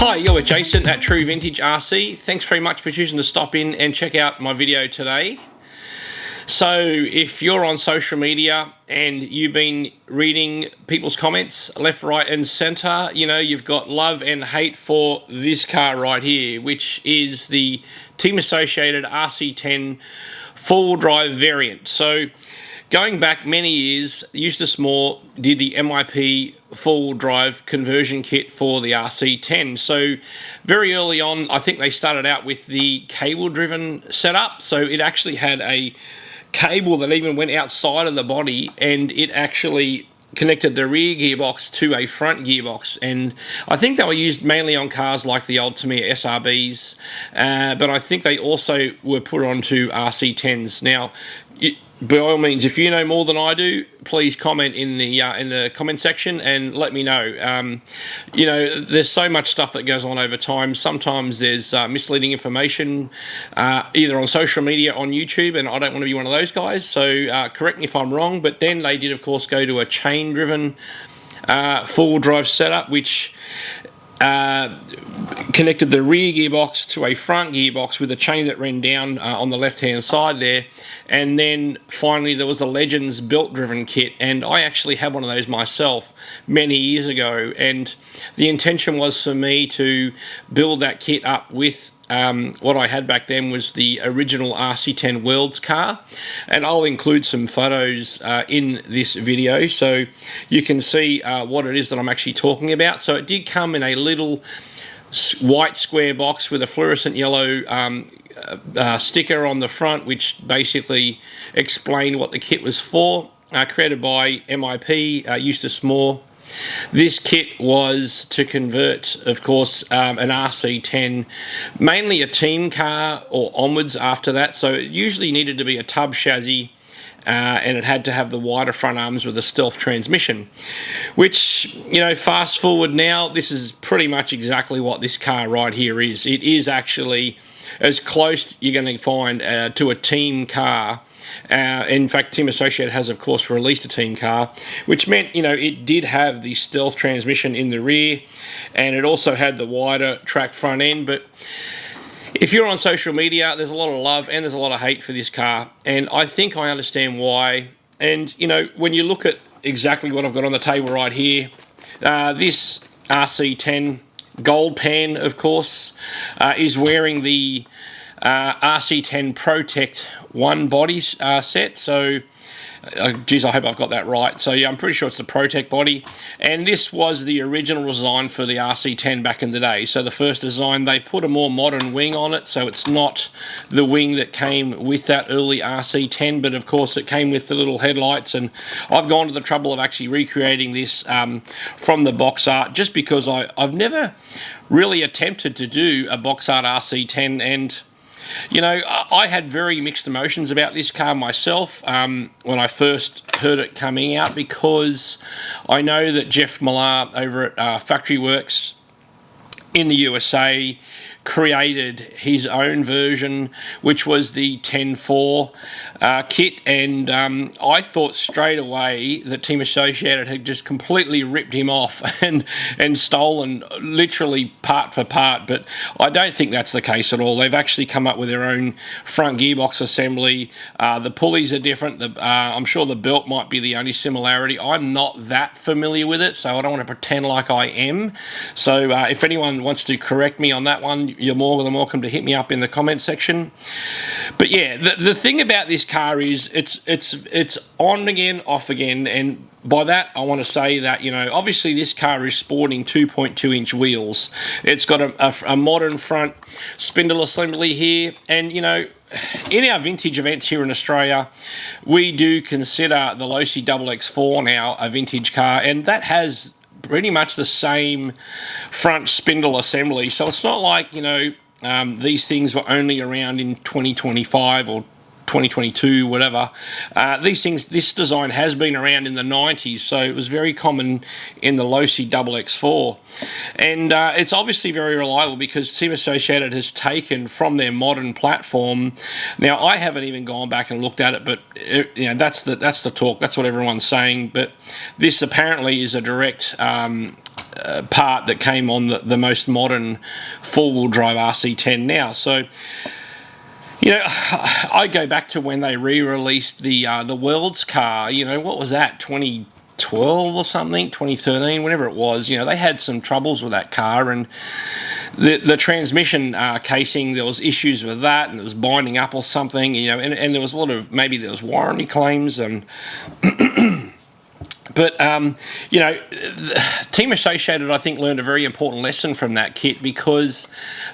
Hi, you're with Jason at True Vintage RC. Thanks very much for choosing to stop in and check out my video today. So if you're on social media and you've been reading people's comments left, right and center, you know, you've got love and hate for this car right here, which is the Team Associated RC10 four-wheel drive variant. So going back many years, Eustace Moore did the MIP four-wheel drive conversion kit for the RC10. So very early on, I think they started out with the cable-driven setup. So it actually had a cable that even went outside of the body, and it actually connected the rear gearbox to a front gearbox. And I think they were used mainly on cars like the old Tamiya SRBs, but I think they also were put onto RC10s. Now, by all means, if you know more than I do, please comment in the comment section and let me know. You know, there's so much stuff that goes on over time. Sometimes there's misleading information, either on social media, on YouTube, and I don't want to be one of those guys. So correct me if I'm wrong. But then they did, of course, go to a chain-driven four-wheel drive setup, which connected the rear gearbox to a front gearbox with a chain that ran down on the left-hand side there. And then finally there was a Legends belt-driven kit, and I actually had one of those myself many years ago, and the intention was for me to build that kit up with what I had back then was the original RC10 Worlds car, and I'll include some photos in this video so you can see what it is that I'm actually talking about. So it did come in a little white square box with a fluorescent yellow sticker on the front, which basically explained what the kit was for, created by MIP, Eustace Moore. This kit was to convert, of course, an RC10, mainly a team car or onwards after that. So it usually needed to be a tub chassis, and it had to have the wider front arms with a stealth transmission, which, you know, fast forward now, this is pretty much exactly what this car right here is. It is actually as close you're going to find to a team car. In fact, Team Associated has, of course, released a team car, which meant, you know, it did have the stealth transmission in the rear, and it also had the wider track front end. But if you're on social media, there's a lot of love and there's a lot of hate for this car, and I think I understand why. And, you know, when you look at exactly what I've got on the table right here, this RC10 Gold Pan, of course, is wearing the RC10 Protect 1 body set. So geez, I hope I've got that right. So yeah, I'm pretty sure it's the Protect body, and this was the original design for the RC10 back in the day. So the first design, they put a more modern wing on it, so it's not the wing that came with that early RC10, but of course it came with the little headlights. And I've gone to the trouble of actually recreating this from the box art, just because I've never really attempted to do a box art RC10, and you know, I had very mixed emotions about this car myself when I first heard it coming out, because I know that Jeff Millar over at Factory Works in the USA created his own version, which was the 10.4 kit, and I thought straight away that Team Associated had just completely ripped him off and stolen literally part for part, but I don't think that's the case at all. They've actually come up with their own front gearbox assembly. The pulleys are different. I'm sure the belt might be the only similarity. I'm not that familiar with it, so I don't want to pretend like I am. So if anyone wants to correct me on that one, you're more than welcome to hit me up in the comment section. But yeah, the thing about this car is it's on again, off again, and by that I want to say that, you know, obviously this car is sporting 2.2-inch wheels. It's got a modern front spindle assembly here, and you know, in our vintage events here in Australia, we do consider the Losi XX4 now a vintage car, and that has pretty much the same front spindle assembly. So it's not like, you know, these things were only around in 2025 or 2022, whatever. This design has been around in the 90s, so it was very common in the Losi XX4. And it's obviously very reliable because Team Associated has taken from their modern platform. Now, I haven't even gone back and looked at it, but you know, that's the talk. That's what everyone's saying. But this apparently is a direct part that came on the most modern four-wheel drive RC10 now. So, you know, I go back to when they re-released the World's car. You know, what was that, 2012 or something, 2013, whatever it was. You know, they had some troubles with that car, and the transmission casing, there was issues with that, and it was binding up or something, you know, and there was a lot of, maybe there was warranty claims, and but you know, Team Associated, I think, learned a very important lesson from that kit, because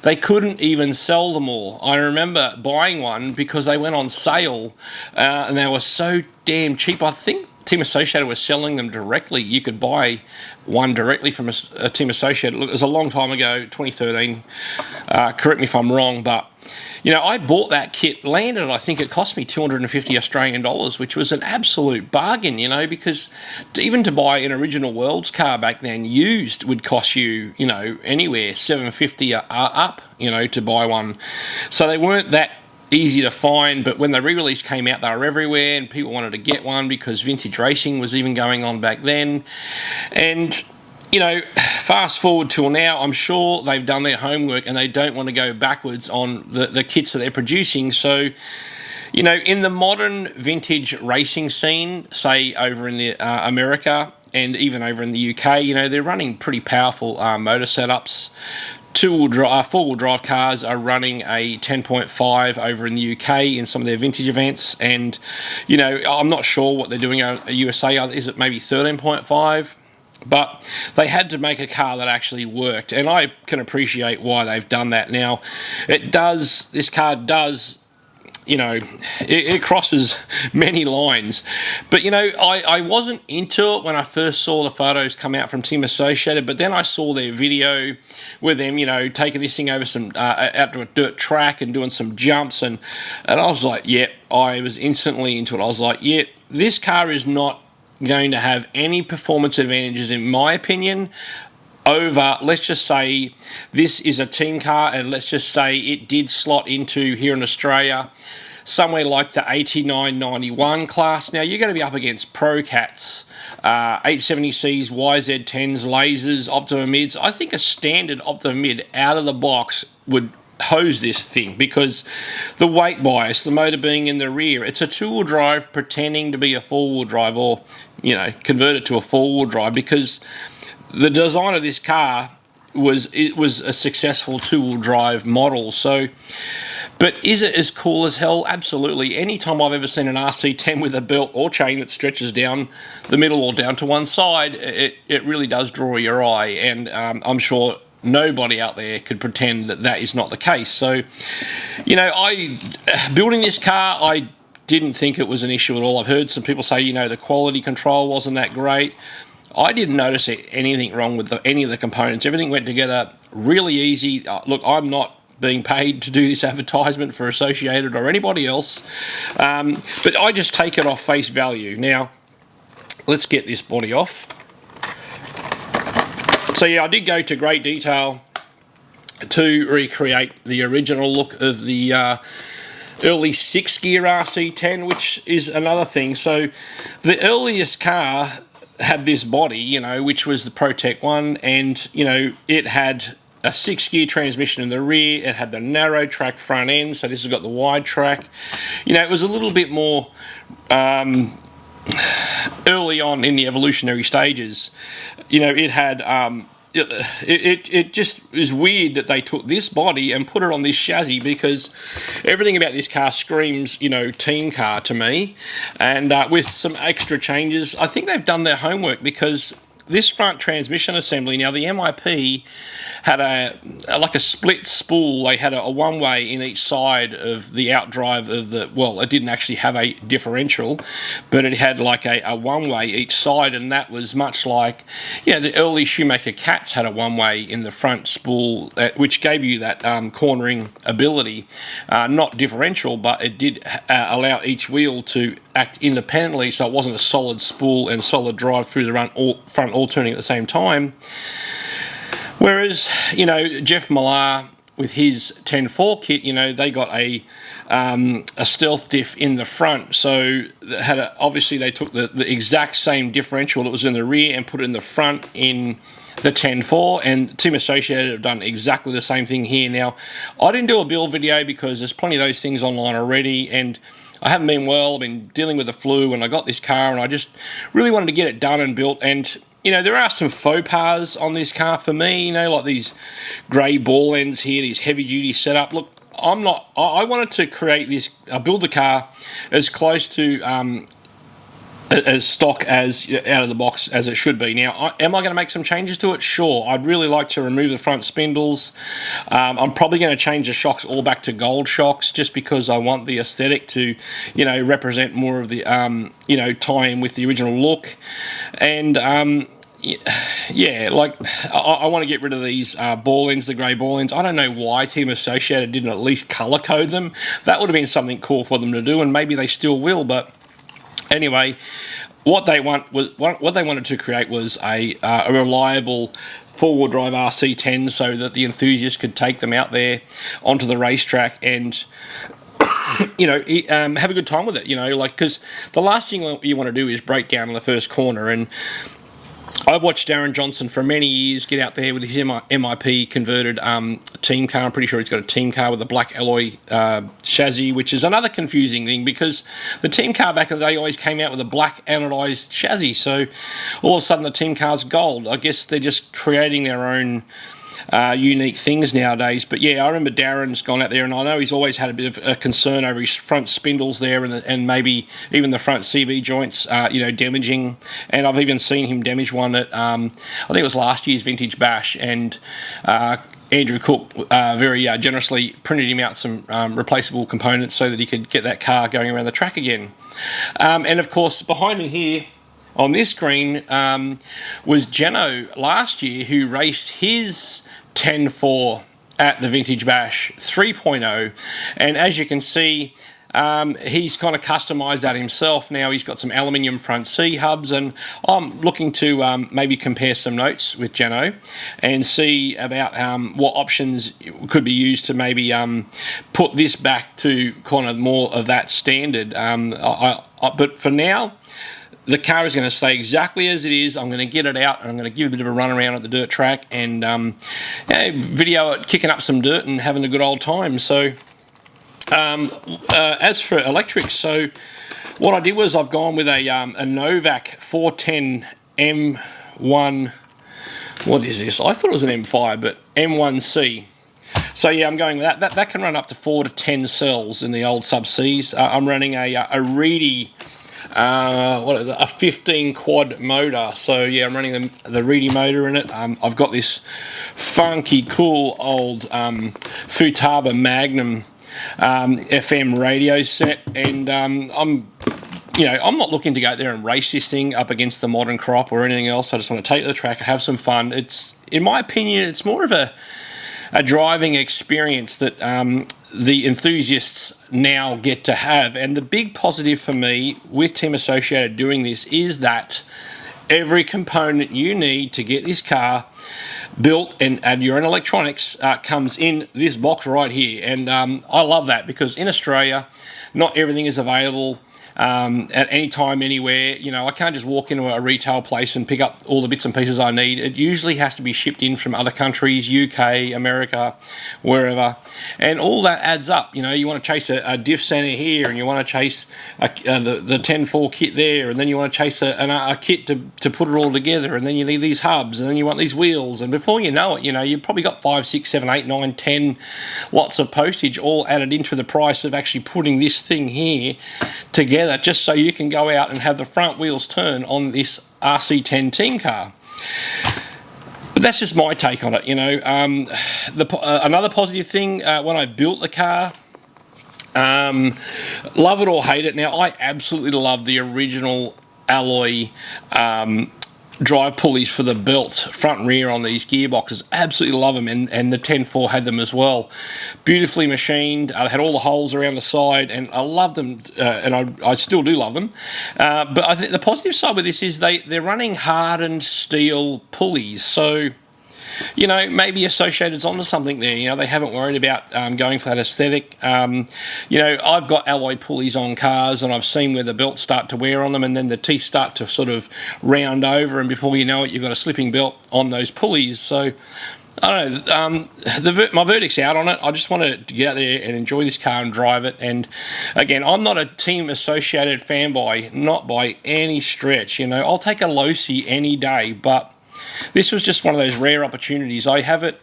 they couldn't even sell them all. I remember buying one because they went on sale, and they were so damn cheap. I think Team Associated was selling them directly. You could buy one directly from a Team Associated. Look, it was a long time ago, 2013. Correct me if I'm wrong, but you know, I bought that kit, landed, I think it cost me 250 Australian dollars, which was an absolute bargain, you know, because even to buy an original World's car back then, used, would cost you, you know, anywhere 750 up, you know, to buy one. So they weren't that easy to find, but when the re-release came out, they were everywhere, and people wanted to get one because vintage racing was even going on back then. And you know, fast forward till now, I'm sure they've done their homework and they don't want to go backwards on the kits that they're producing. So, you know, in the modern vintage racing scene, say over in the America and even over in the UK, you know, they're running pretty powerful motor setups. Four-wheel drive cars are running a 10.5 over in the UK in some of their vintage events, and you know, I'm not sure what they're doing in the USA. Is it maybe 13.5? But they had to make a car that actually worked, and I can appreciate why they've done that. Now, this car does, you know, it crosses many lines. But, you know, I wasn't into it when I first saw the photos come out from Team Associated, but then I saw their video with them, you know, taking this thing over some, out to a dirt track and doing some jumps, and I was like, yeah, I was instantly into it. I was like, yeah, this car is not going to have any performance advantages, in my opinion, over, let's just say this is a team car, and let's just say it did slot into, here in Australia, somewhere like the 89-91 class. Now, you're going to be up against Pro Cats, 870Cs, YZ10s, lasers, Optima Mids. I think a standard Optima Mid out of the box would hose this thing, because the weight bias, the motor being in the rear, it's a two-wheel drive pretending to be a four-wheel drive, or, you know, convert it to a four-wheel drive, because the design of this car was a successful two-wheel drive model. So, but is it as cool as hell? Absolutely. Anytime I've ever seen an RC10 with a belt or chain that stretches down the middle or down to one side, it really does draw your eye, and I'm sure nobody out there could pretend that that is not the case. So, you know, building this car, I didn't think it was an issue at all. I've heard some people say, you know, the quality control wasn't that great. I didn't notice anything wrong with any of the components. Everything went together really easy. Look, I'm not being paid to do this advertisement for Associated or anybody else, but I just take it off face value. Now, let's get this body off. So yeah, I did go to great detail to recreate the original look of the early 6-gear RC10, which is another thing. So the earliest car had this body, you know, which was the ProTech one, and, you know, it had a 6-gear transmission in the rear. It had the narrow track front end, so this has got the wide track. You know, it was a little bit more early on in the evolutionary stages. You know, it had it just is weird that they took this body and put it on this chassis, because everything about this car screams, you know, team car to me. And with some extra changes, I think they've done their homework, because this front transmission assembly, now the MIP had like a split spool. They had a one-way in each side of the outdrive of the, well, it didn't actually have a differential, but it had like a one-way each side, and that was much like, yeah, the early Shoemaker Cats had a one-way in the front spool, which gave you that cornering ability. Not differential, but it did allow each wheel to act independently, so it wasn't a solid spool and solid drive through the front all turning at the same time. Whereas, you know, Jeff Millar with his 10.4 kit, you know, they got a stealth diff in the front. So obviously they took the exact same differential that was in the rear and put it in the front in the 10.4, and Team Associated have done exactly the same thing here. Now, I didn't do a build video because there's plenty of those things online already, and I haven't been well. I've been dealing with the flu, and I got this car, and I just really wanted to get it done and built. And you know, there are some faux pas on this car for me, you know, like these grey ball ends here, these heavy-duty setup. Look, I wanted to create this, build the car as close to as stock as out of the box as it should be. Now, am I going to make some changes to it? Sure. I'd really like to remove the front spindles. I'm probably going to change the shocks all back to gold shocks, just because I want the aesthetic to, you know, represent more of the, you know, tie in with the original look. And yeah, like I want to get rid of these ball ends, the grey ball ends. I don't know why Team Associated didn't at least colour code them. That would have been something cool for them to do, and maybe they still will. But anyway, what they wanted to create was a reliable four-wheel drive RC10, so that the enthusiasts could take them out there onto the racetrack and you know, have a good time with it. You know, like, because the last thing you want to do is break down in the first corner. And I've watched Darren Johnson for many years get out there with his MIP converted team car. I'm pretty sure he's got a team car with a black alloy chassis, which is another confusing thing, because the team car back in the day always came out with a black anodized chassis. So all of a sudden the team car's gold. I guess they're just creating their own unique things nowadays. But yeah, I remember Darren's gone out there, and I know he's always had a bit of a concern over his front spindles there, and maybe even the front CV joints, you know, damaging. And I've even seen him damage one at I think it was last year's Vintage Bash, and Andrew Cook very generously printed him out some replaceable components so that he could get that car going around the track again. And of course, behind me here on this screen was Jeno last year, who raced his 10.4 at the Vintage Bash 3.0, and as you can see, he's kind of customized that himself. Now he's got some aluminium front C hubs, and I'm looking to maybe compare some notes with Jeno and see about what options could be used to maybe put this back to kind of more of that standard. But for now, the car is going to stay exactly as it is. I'm going to get it out, and I'm going to give a bit of a run around at the dirt track and video it kicking up some dirt and having a good old time. So as for electrics, so what I did was I've gone with a Novak 410 M1. What is this? I thought it was an M5, but M1C. So yeah, I'm going with that. That can run up to 4 to 10 cells in the old sub Cs. I'm running a Reedy, a 15 quad motor. So yeah, I'm running the Reedy motor in it. I've got this funky cool old Futaba Magnum FM radio set, and I'm not looking to go out there and race this thing up against the modern crop or anything else. I just want to take it to the track and have some fun. It's, in my opinion, it's more of a driving experience that the enthusiasts now get to have. And the big positive for me with Team Associated doing this is that every component you need to get this car built and add your own electronics comes in this box right here. And I love that, because in Australia, not everything is available at any time, anywhere. You know, I can't just walk into a retail place and pick up all the bits and pieces I need. It usually has to be shipped in from other countries, UK, America, wherever, and all that adds up. You know, you want to chase a diff center here, and you want to chase the 10.4 kit there, and then you want to chase a kit to put it all together, and then you need these hubs, and then you want these wheels, and before you know it, you know, you've probably got 5, 6, 7, 8, 9, 10 lots of postage all added into the price of actually putting this thing here together, just so you can go out and have the front wheels turn on this RC10 team car. But that's just my take on it, you know. Another positive thing, when I built the car, love it or hate it. Now, I absolutely love the original alloy drive pulleys for the belt, front and rear, on these gearboxes. Absolutely love them, and the 10.4 had them as well. Beautifully machined. I had all the holes around the side, and I loved them, and I still do love them. But I think the positive side with this is they're running hardened steel pulleys. So you know, maybe Associated's onto something there. You know, they haven't worried about going for that aesthetic. You know, I've got alloy pulleys on cars, and I've seen where the belts start to wear on them, and then the teeth start to sort of round over, and before you know it, you've got a slipping belt on those pulleys. So I don't know, my verdict's out on it. I just want to get out there and enjoy this car and drive it. And again, I'm not a Team Associated fanboy, not by any stretch. You know, I'll take a Losi any day, but this was just one of those rare opportunities. I have it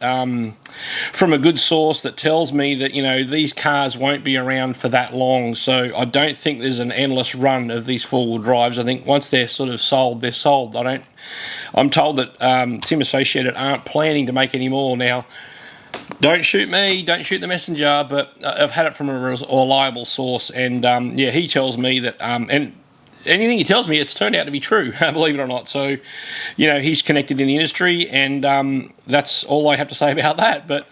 from a good source that tells me that, you know, these cars won't be around for that long, so I don't think there's an endless run of these four-wheel drives. I think once they're sort of sold, they're sold. I'm told that Team Associated aren't planning to make any more now. Don't shoot me, don't shoot the messenger, but I've had it from a reliable source, and yeah, he tells me that, and anything he tells me, it's turned out to be true, believe it or not. So, you know, he's connected in the industry, and that's all I have to say about that. But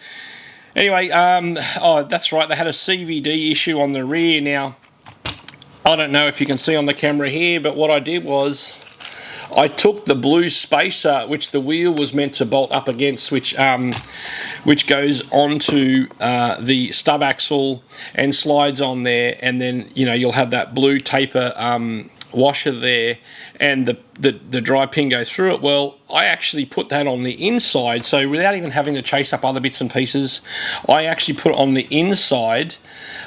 anyway, oh, that's right, they had a CVD issue on the rear. Now, I don't know if you can see on the camera here, but what I did was I took the blue spacer, which the wheel was meant to bolt up against, which goes onto the stub axle and slides on there, and then, you know, you'll have that blue taper washer there, and the dry pin goes through it. Well, I actually put that on the inside, so without even having to chase up other bits and pieces, I actually put it on the inside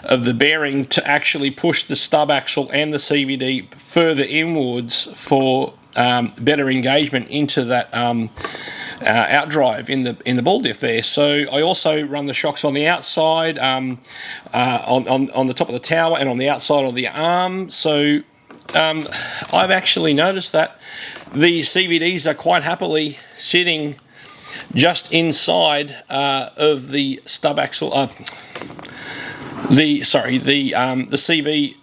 of the bearing to actually push the stub axle and the CVD further inwards for better engagement into that outdrive in the ball diff there. So I also run the shocks on the outside, on the top of the tower, and on the outside of the arm. So I've actually noticed that the CVDs are quite happily sitting just inside of the stub axle. The CV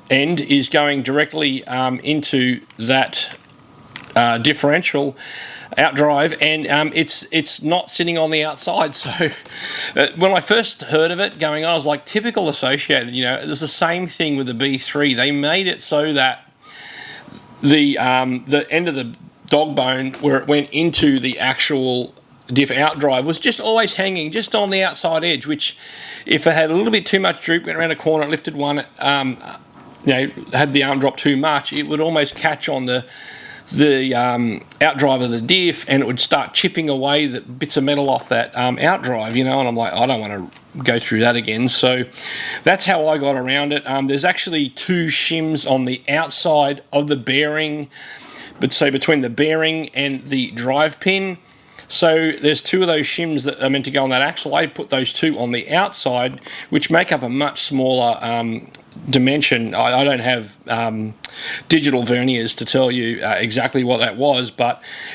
end is going directly into that differential outdrive, and it's not sitting on the outside. So when I first heard of it going on, I was like, typical Associated. You know, there's the same thing with the B3. They made it so that the end of the dog bone where it went into the actual diff outdrive was just always hanging just on the outside edge, which if it had a little bit too much droop, went around a corner, lifted one, you know, had the arm drop too much, it would almost catch on the outdrive of the diff, and it would start chipping away the bits of metal off that outdrive, you know, and I'm like, I don't want to go through that again. So that's how I got around it. There's actually two shims on the outside of the bearing, but say between the bearing and the drive pin. So there's two of those shims that are meant to go on that axle. I put those two on the outside, which make up a much smaller dimension. I don't have digital verniers to tell you exactly what that was,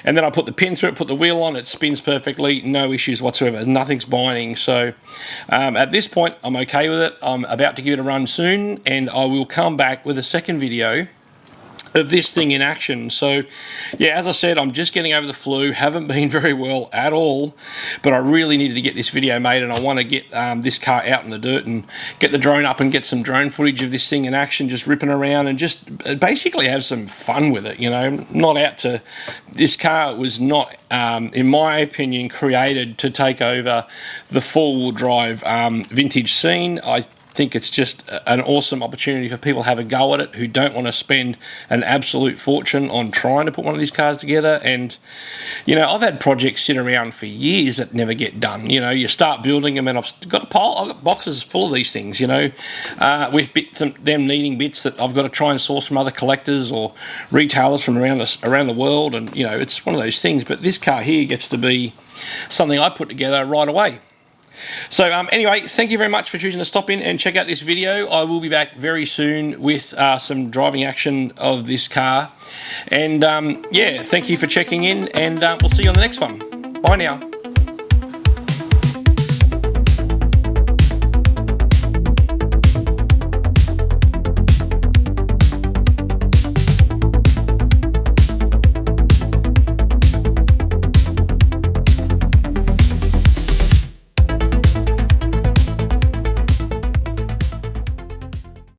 and then I put the pin through it, put the wheel on, it spins perfectly, no issues whatsoever, nothing's binding. So at this point, I'm okay with it. I'm about to give it a run soon, and I will come back with a second video of this thing in action. So yeah, as I said, I'm just getting over the flu, haven't been very well at all, but I really needed to get this video made, and I want to get this car out in the dirt and get the drone up and get some drone footage of this thing in action, just ripping around and just basically have some fun with it, you know. Not out to, this car was not in my opinion created to take over the four-wheel drive vintage scene. I think it's just an awesome opportunity for people to have a go at it who don't want to spend an absolute fortune on trying to put one of these cars together. And you know, I've had projects sit around for years that never get done. You know, you start building them, and I've got boxes full of these things, you know, with them needing bits that I've got to try and source from other collectors or retailers from around the world. And you know, it's one of those things. But this car here gets to be something I put together right away. So anyway, thank you very much for choosing to stop in and check out this video. I will be back very soon with some driving action of this car. And yeah, thank you for checking in, and we'll see you on the next one. Bye now.